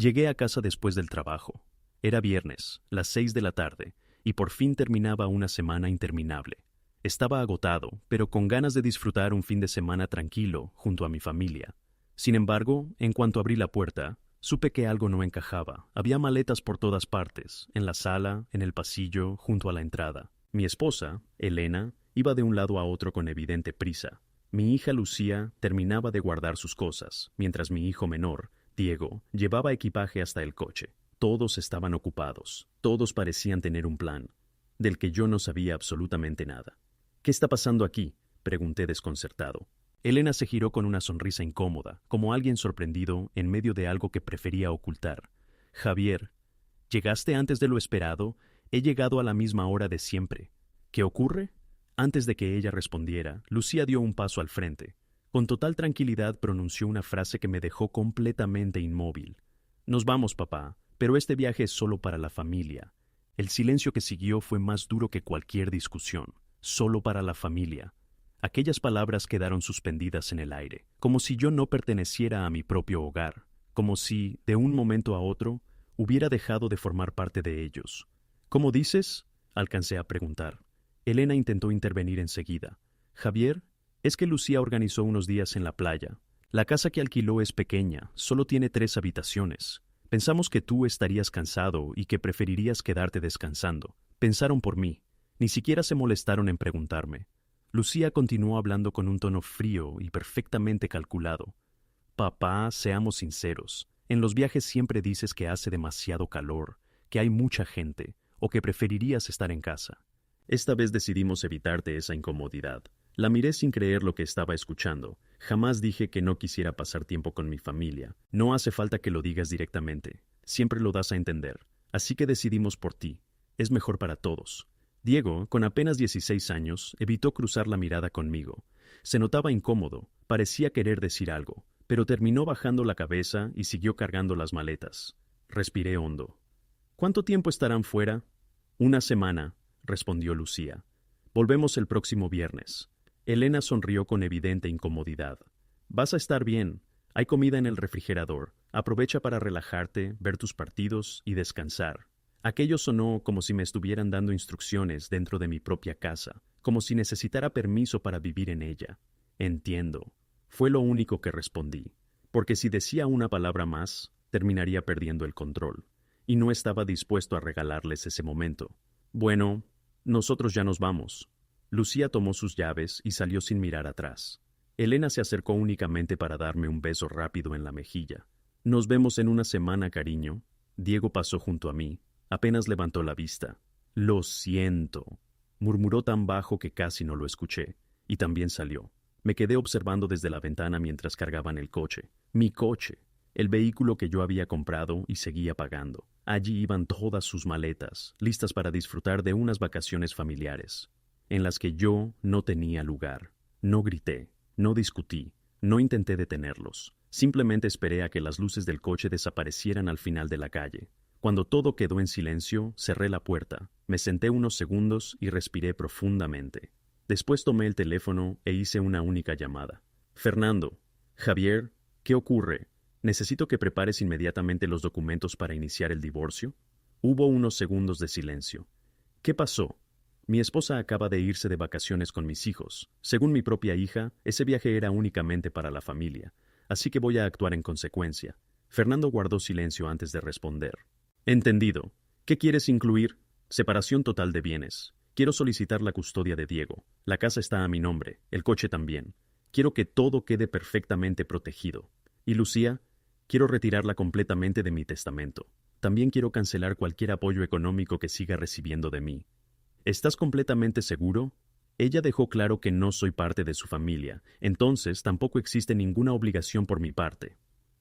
Llegué a casa después del trabajo. Era viernes, las 6 de la tarde, y por fin terminaba una semana interminable. Estaba agotado, pero con ganas de disfrutar un fin de semana tranquilo junto a mi familia. Sin embargo, en cuanto abrí la puerta, supe que algo no encajaba. Había maletas por todas partes, en la sala, en el pasillo, junto a la entrada. Mi esposa, Elena, iba de un lado a otro con evidente prisa. Mi hija Lucía terminaba de guardar sus cosas, mientras mi hijo menor, Diego, llevaba equipaje hasta el coche. Todos estaban ocupados, todos parecían tener un plan, del que yo no sabía absolutamente nada. ¿Qué está pasando aquí?, pregunté desconcertado. Elena se giró con una sonrisa incómoda, como alguien sorprendido en medio de algo que prefería ocultar. Javier, llegaste antes de lo esperado, he llegado a la misma hora de siempre. ¿Qué ocurre? Antes de que ella respondiera, Lucía dio un paso al frente. Con total tranquilidad pronunció una frase que me dejó completamente inmóvil. Nos vamos, papá, pero este viaje es solo para la familia. El silencio que siguió fue más duro que cualquier discusión. Solo para la familia. Aquellas palabras quedaron suspendidas en el aire, como si yo no perteneciera a mi propio hogar, como si, de un momento a otro, hubiera dejado de formar parte de ellos. ¿Cómo dices?, alcancé a preguntar. Elena intentó intervenir enseguida. Javier, es que Lucía organizó unos días en la playa. La casa que alquiló es pequeña, solo tiene 3 habitaciones. Pensamos que tú estarías cansado y que preferirías quedarte descansando. Pensaron por mí. Ni siquiera se molestaron en preguntarme. Lucía continuó hablando con un tono frío y perfectamente calculado. Papá, seamos sinceros. En los viajes siempre dices que hace demasiado calor, que hay mucha gente, o que preferirías estar en casa. Esta vez decidimos evitarte esa incomodidad. La miré sin creer lo que estaba escuchando. Jamás dije que no quisiera pasar tiempo con mi familia. No hace falta que lo digas directamente. Siempre lo das a entender. Así que decidimos por ti. Es mejor para todos. Diego, con apenas 16 años, evitó cruzar la mirada conmigo. Se notaba incómodo, parecía querer decir algo, pero terminó bajando la cabeza y siguió cargando las maletas. Respiré hondo. ¿Cuánto tiempo estarán fuera? 1 semana, respondió Lucía. Volvemos el próximo viernes. Elena sonrió con evidente incomodidad. Vas a estar bien. Hay comida en el refrigerador. Aprovecha para relajarte, ver tus partidos y descansar. Aquello sonó como si me estuvieran dando instrucciones dentro de mi propia casa, como si necesitara permiso para vivir en ella. Entiendo. Fue lo único que respondí, porque si decía una palabra más, terminaría perdiendo el control, y no estaba dispuesto a regalarles ese momento. Bueno, nosotros ya nos vamos. Lucía tomó sus llaves y salió sin mirar atrás. Elena se acercó únicamente para darme un beso rápido en la mejilla. Nos vemos en 1 semana, cariño. Diego pasó junto a mí. Apenas levantó la vista. Lo siento, murmuró tan bajo que casi no lo escuché, y también salió. Me quedé observando desde la ventana mientras cargaban el coche. Mi coche, el vehículo que yo había comprado y seguía pagando. Allí iban todas sus maletas, listas para disfrutar de unas vacaciones familiares, en las que yo no tenía lugar. No grité, no discutí, no intenté detenerlos. Simplemente esperé a que las luces del coche desaparecieran al final de la calle. Cuando todo quedó en silencio, cerré la puerta, me senté unos segundos y respiré profundamente. Después tomé el teléfono e hice una única llamada. Fernando, Javier, ¿qué ocurre? ¿Necesito que prepares inmediatamente los documentos para iniciar el divorcio? Hubo unos segundos de silencio. ¿Qué pasó? Mi esposa acaba de irse de vacaciones con mis hijos. Según mi propia hija, ese viaje era únicamente para la familia, así que voy a actuar en consecuencia. Fernando guardó silencio antes de responder. Entendido. ¿Qué quieres incluir? Separación total de bienes. Quiero solicitar la custodia de Diego. La casa está a mi nombre, el coche también. Quiero que todo quede perfectamente protegido. Y Lucía, quiero retirarla completamente de mi testamento. También quiero cancelar cualquier apoyo económico que siga recibiendo de mí. ¿Estás completamente seguro? Ella dejó claro que no soy parte de su familia, entonces tampoco existe ninguna obligación por mi parte.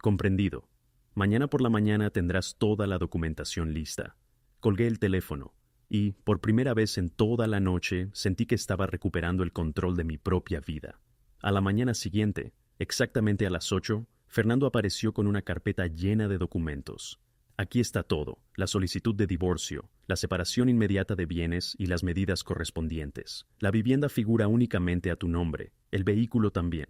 Comprendido. Mañana por la mañana tendrás toda la documentación lista. Colgué el teléfono y, por primera vez en toda la noche, sentí que estaba recuperando el control de mi propia vida. A la mañana siguiente, exactamente a las 8, Fernando apareció con una carpeta llena de documentos. Aquí está todo: la solicitud de divorcio, la separación inmediata de bienes y las medidas correspondientes. La vivienda figura únicamente a tu nombre, el vehículo también.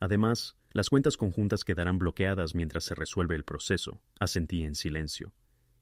Además, las cuentas conjuntas quedarán bloqueadas mientras se resuelve el proceso, asentí en silencio.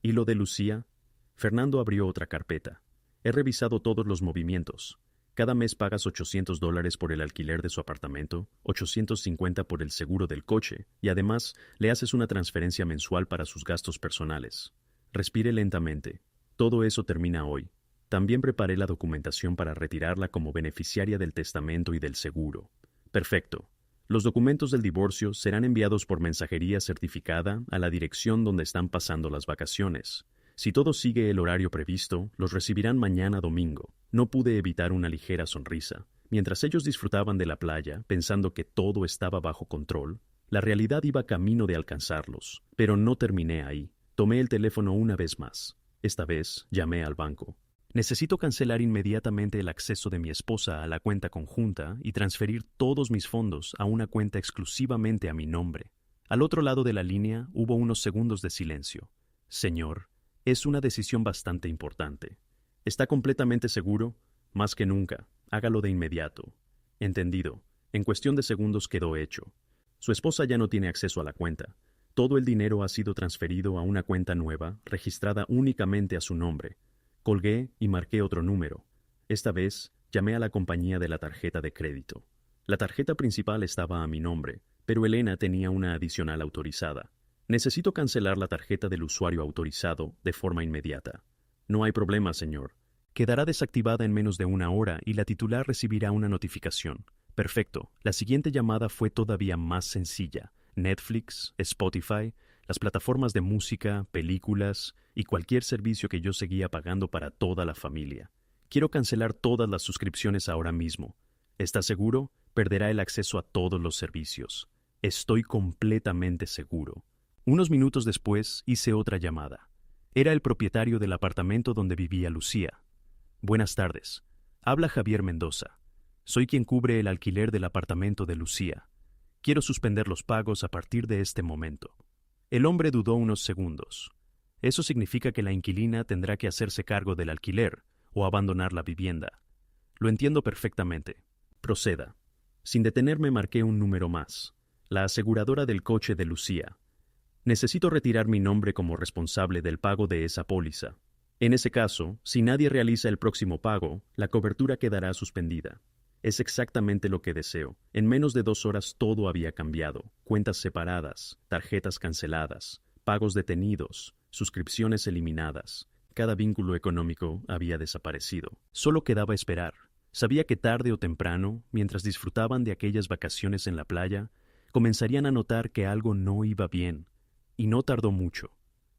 ¿Y lo de Lucía? Fernando abrió otra carpeta. He revisado todos los movimientos. Cada mes pagas $800 por el alquiler de su apartamento, $850 por el seguro del coche, y además le haces una transferencia mensual para sus gastos personales. Respire lentamente. Todo eso termina hoy. También preparé la documentación para retirarla como beneficiaria del testamento y del seguro. Perfecto. Los documentos del divorcio serán enviados por mensajería certificada a la dirección donde están pasando las vacaciones. Si todo sigue el horario previsto, los recibirán mañana domingo. No pude evitar una ligera sonrisa. Mientras ellos disfrutaban de la playa, pensando que todo estaba bajo control, la realidad iba camino de alcanzarlos. Pero no terminé ahí. Tomé el teléfono una vez más. Esta vez llamé al banco. Necesito cancelar inmediatamente el acceso de mi esposa a la cuenta conjunta y transferir todos mis fondos a una cuenta exclusivamente a mi nombre. Al otro lado de la línea hubo unos segundos de silencio. Señor, es una decisión bastante importante. ¿Está completamente seguro? Más que nunca. Hágalo de inmediato. Entendido. En cuestión de segundos quedó hecho. Su esposa ya no tiene acceso a la cuenta. Todo el dinero ha sido transferido a una cuenta nueva, registrada únicamente a su nombre. Colgué y marqué otro número. Esta vez llamé a la compañía de la tarjeta de crédito. La tarjeta principal estaba a mi nombre, pero Elena tenía una adicional autorizada. Necesito cancelar la tarjeta del usuario autorizado de forma inmediata. No hay problema, señor. Quedará desactivada en menos de una hora y la titular recibirá una notificación. Perfecto. La siguiente llamada fue todavía más sencilla. Netflix, Spotify, las plataformas de música, películas y cualquier servicio que yo seguía pagando para toda la familia. Quiero cancelar todas las suscripciones ahora mismo. ¿Está seguro? Perderá el acceso a todos los servicios. Estoy completamente seguro. Unos minutos después hice otra llamada. Era el propietario del apartamento donde vivía Lucía. Buenas tardes. Habla Javier Mendoza. Soy quien cubre el alquiler del apartamento de Lucía. Quiero suspender los pagos a partir de este momento. El hombre dudó unos segundos. Eso significa que la inquilina tendrá que hacerse cargo del alquiler o abandonar la vivienda. Lo entiendo perfectamente. Proceda. Sin detenerme marqué un número más. La aseguradora del coche de Lucía. Necesito retirar mi nombre como responsable del pago de esa póliza. En ese caso, si nadie realiza el próximo pago, la cobertura quedará suspendida. Es exactamente lo que deseo. En menos de 2 horas todo había cambiado. Cuentas separadas, tarjetas canceladas, pagos detenidos, suscripciones eliminadas. Cada vínculo económico había desaparecido. Solo quedaba esperar. Sabía que tarde o temprano, mientras disfrutaban de aquellas vacaciones en la playa, comenzarían a notar que algo no iba bien. Y no tardó mucho.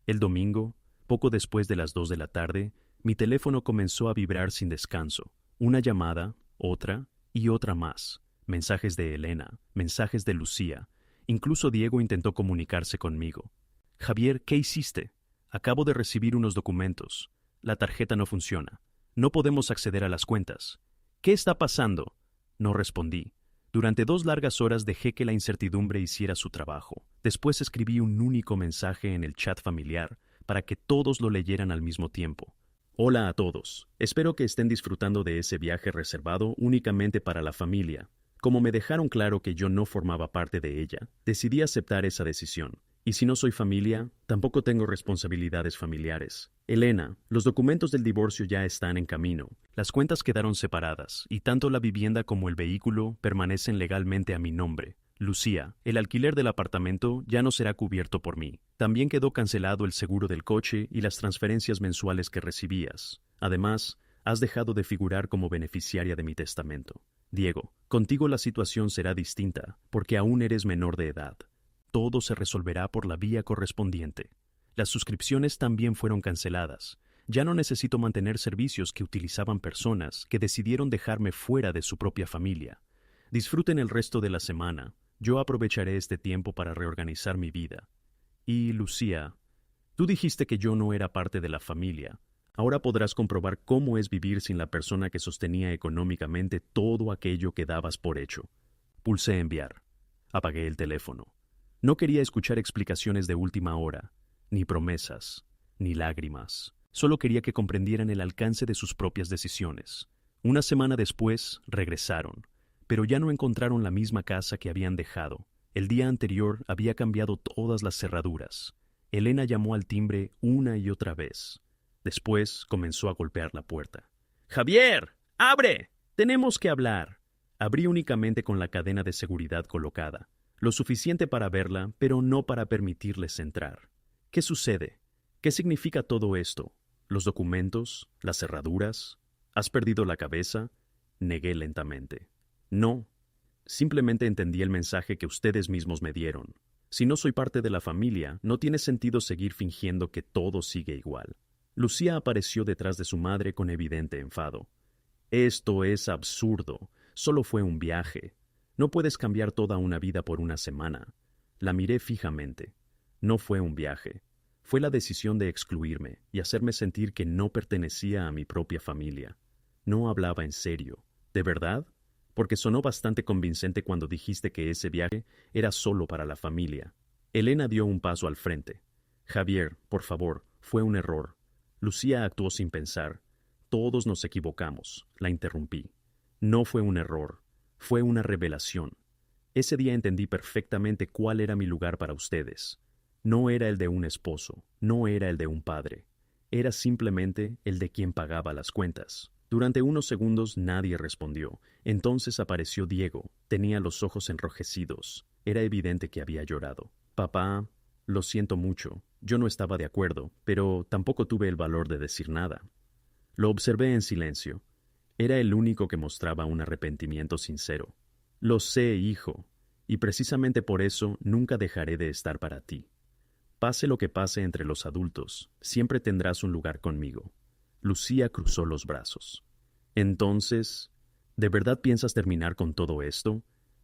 El domingo, poco después de las 2 de la tarde, mi teléfono comenzó a vibrar sin descanso. Una llamada, otra y otra más. Mensajes de Elena, mensajes de Lucía. Incluso Diego intentó comunicarse conmigo. Javier, ¿qué hiciste? Acabo de recibir unos documentos. La tarjeta no funciona. No podemos acceder a las cuentas. ¿Qué está pasando? No respondí. Durante 2 largas horas dejé que la incertidumbre hiciera su trabajo. Después escribí un único mensaje en el chat familiar para que todos lo leyeran al mismo tiempo. Hola a todos. Espero que estén disfrutando de ese viaje reservado únicamente para la familia. Como me dejaron claro que yo no formaba parte de ella, decidí aceptar esa decisión. Y si no soy familia, tampoco tengo responsabilidades familiares. Elena, los documentos del divorcio ya están en camino. Las cuentas quedaron separadas y tanto la vivienda como el vehículo permanecen legalmente a mi nombre. Lucía, el alquiler del apartamento ya no será cubierto por mí. También quedó cancelado el seguro del coche y las transferencias mensuales que recibías. Además, has dejado de figurar como beneficiaria de mi testamento. Diego, contigo la situación será distinta, porque aún eres menor de edad. Todo se resolverá por la vía correspondiente. Las suscripciones también fueron canceladas. Ya no necesito mantener servicios que utilizaban personas que decidieron dejarme fuera de su propia familia. Disfruten el resto de la semana. Yo aprovecharé este tiempo para reorganizar mi vida. Y, Lucía, tú dijiste que yo no era parte de la familia. Ahora podrás comprobar cómo es vivir sin la persona que sostenía económicamente todo aquello que dabas por hecho. Pulsé enviar. Apagué el teléfono. No quería escuchar explicaciones de última hora, ni promesas, ni lágrimas. Solo quería que comprendieran el alcance de sus propias decisiones. Una semana después, regresaron. pero ya no encontraron la misma casa que habían dejado. El día anterior había cambiado todas las cerraduras. Elena llamó al timbre una y otra vez. Después comenzó a golpear la puerta. ¡Javier! ¡Abre! ¡Tenemos que hablar! Abrí únicamente con la cadena de seguridad colocada, lo suficiente para verla, pero no para permitirles entrar. ¿Qué sucede? ¿Qué significa todo esto? ¿Los documentos? ¿Las cerraduras? ¿Has perdido la cabeza? Negué lentamente. No. Simplemente entendí el mensaje que ustedes mismos me dieron. Si no soy parte de la familia, no tiene sentido seguir fingiendo que todo sigue igual. Lucía apareció detrás de su madre con evidente enfado. Esto es absurdo. Solo fue un viaje. No puedes cambiar toda una vida por una semana. La miré fijamente. No fue un viaje. Fue la decisión de excluirme y hacerme sentir que no pertenecía a mi propia familia. No hablaba en serio. ¿De verdad? Porque sonó bastante convincente cuando dijiste que ese viaje era solo para la familia. Elena dio un paso al frente. Javier, por favor, fue un error. Lucía actuó sin pensar. Todos nos equivocamos, la interrumpí. No fue un error, fue una revelación. Ese día entendí perfectamente cuál era mi lugar para ustedes. No era el de un esposo, no era el de un padre. Era simplemente el de quien pagaba las cuentas. Durante unos segundos nadie respondió. Entonces apareció Diego. Tenía los ojos enrojecidos. Era evidente que había llorado. Papá, lo siento mucho. Yo no estaba de acuerdo, pero tampoco tuve el valor de decir nada. Lo observé en silencio. Era el único que mostraba un arrepentimiento sincero. Lo sé, hijo, y precisamente por eso nunca dejaré de estar para ti. Pase lo que pase entre los adultos, siempre tendrás un lugar conmigo. Lucía cruzó los brazos. Entonces, ¿de verdad piensas terminar con todo esto?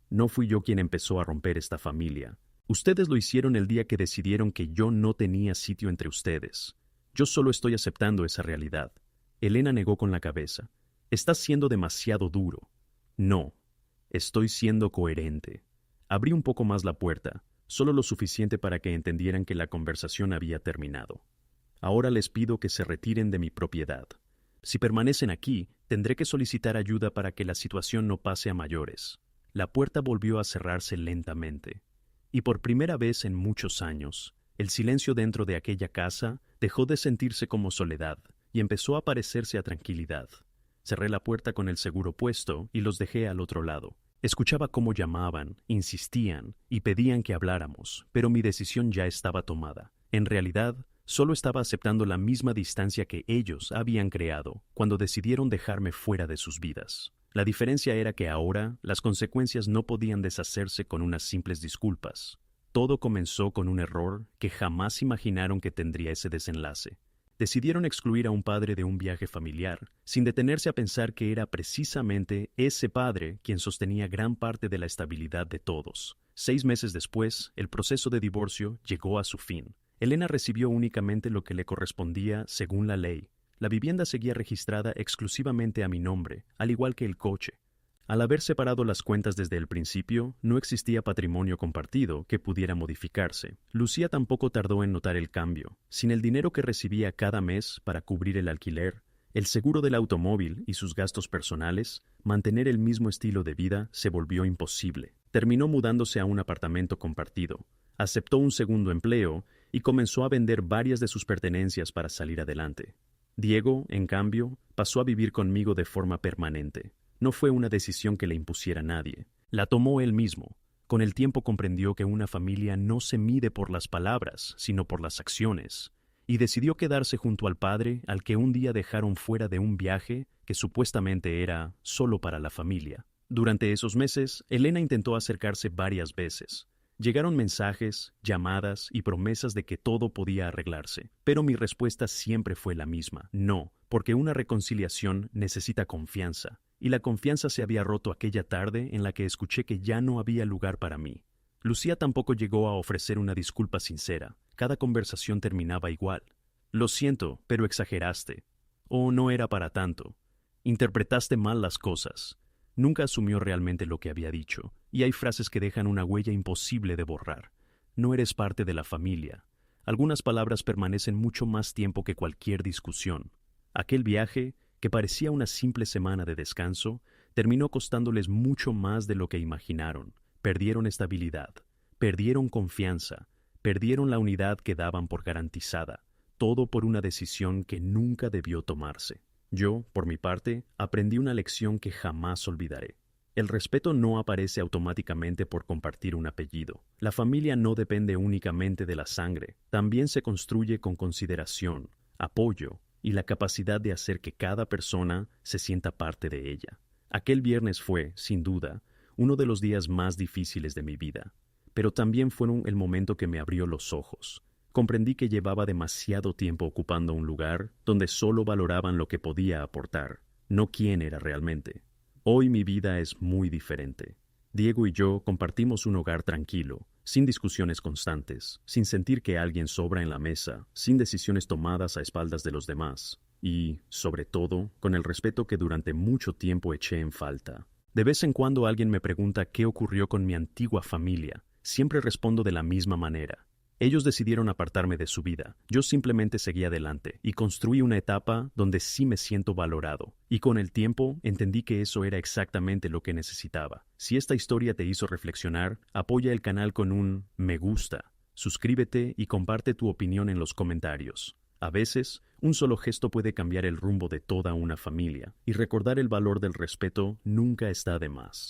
No fui yo quien empezó a romper esta familia. Ustedes lo hicieron el día que decidieron que yo no tenía sitio entre ustedes. Yo solo estoy aceptando esa realidad. Elena negó con la cabeza. Estás siendo demasiado duro. No, estoy siendo coherente. Abrí un poco más la puerta, solo lo suficiente para que entendieran que la conversación había terminado. Ahora les pido que se retiren de mi propiedad. Si permanecen aquí, tendré que solicitar ayuda para que la situación no pase a mayores. La puerta volvió a cerrarse lentamente. Y por primera vez en muchos años, el silencio dentro de aquella casa dejó de sentirse como soledad y empezó a parecerse a tranquilidad. Cerré la puerta con el seguro puesto y los dejé al otro lado. Escuchaba cómo llamaban, insistían y pedían que habláramos, pero mi decisión ya estaba tomada. En realidad, solo estaba aceptando la misma distancia que ellos habían creado cuando decidieron dejarme fuera de sus vidas. La diferencia era que ahora las consecuencias no podían deshacerse con unas simples disculpas. Todo comenzó con un error que jamás imaginaron que tendría ese desenlace. Decidieron excluir a un padre de un viaje familiar, sin detenerse a pensar que era precisamente ese padre quien sostenía gran parte de la estabilidad de todos. 6 meses después, el proceso de divorcio llegó a su fin. Elena recibió únicamente lo que le correspondía según la ley. La vivienda seguía registrada exclusivamente a mi nombre, al igual que el coche. Al haber separado las cuentas desde el principio, no existía patrimonio compartido que pudiera modificarse. Lucía tampoco tardó en notar el cambio. Sin el dinero que recibía cada mes para cubrir el alquiler, el seguro del automóvil y sus gastos personales, mantener el mismo estilo de vida se volvió imposible. Terminó mudándose a un apartamento compartido. Aceptó un segundo empleo y comenzó a vender varias de sus pertenencias para salir adelante. Diego, en cambio, pasó a vivir conmigo de forma permanente. No fue una decisión que le impusiera nadie. La tomó él mismo. Con el tiempo comprendió que una familia no se mide por las palabras, sino por las acciones, y decidió quedarse junto al padre al que un día dejaron fuera de un viaje que supuestamente era solo para la familia. Durante esos meses, Elena intentó acercarse varias veces. Llegaron mensajes, llamadas y promesas de que todo podía arreglarse, pero mi respuesta siempre fue la misma: no, porque una reconciliación necesita confianza. Y la confianza se había roto aquella tarde en la que escuché que ya no había lugar para mí. Lucía tampoco llegó a ofrecer una disculpa sincera. Cada conversación terminaba igual. Lo siento, pero exageraste. O no era para tanto. Interpretaste mal las cosas. Nunca asumió realmente lo que había dicho, y hay frases que dejan una huella imposible de borrar. No eres parte de la familia. Algunas palabras permanecen mucho más tiempo que cualquier discusión. Aquel viaje, que parecía una simple semana de descanso, terminó costándoles mucho más de lo que imaginaron. Perdieron estabilidad, perdieron confianza, perdieron la unidad que daban por garantizada, todo por una decisión que nunca debió tomarse. Yo, por mi parte, aprendí una lección que jamás olvidaré. El respeto no aparece automáticamente por compartir un apellido. La familia no depende únicamente de la sangre, también se construye con consideración, apoyo y la capacidad de hacer que cada persona se sienta parte de ella. Aquel viernes fue, sin duda, uno de los días más difíciles de mi vida, pero también fue el momento que me abrió los ojos. Comprendí que llevaba demasiado tiempo ocupando un lugar donde solo valoraban lo que podía aportar, no quién era realmente. Hoy mi vida es muy diferente. Diego y yo compartimos un hogar tranquilo, sin discusiones constantes, sin sentir que alguien sobra en la mesa, sin decisiones tomadas a espaldas de los demás, y, sobre todo, con el respeto que durante mucho tiempo eché en falta. De vez en cuando alguien me pregunta qué ocurrió con mi antigua familia. Siempre respondo de la misma manera. Ellos decidieron apartarme de su vida. Yo simplemente seguí adelante y construí una etapa donde sí me siento valorado. Y con el tiempo entendí que eso era exactamente lo que necesitaba. Si esta historia te hizo reflexionar, apoya el canal con un me gusta. Suscríbete y comparte tu opinión en los comentarios. A veces, un solo gesto puede cambiar el rumbo de toda una familia, y recordar el valor del respeto nunca está de más.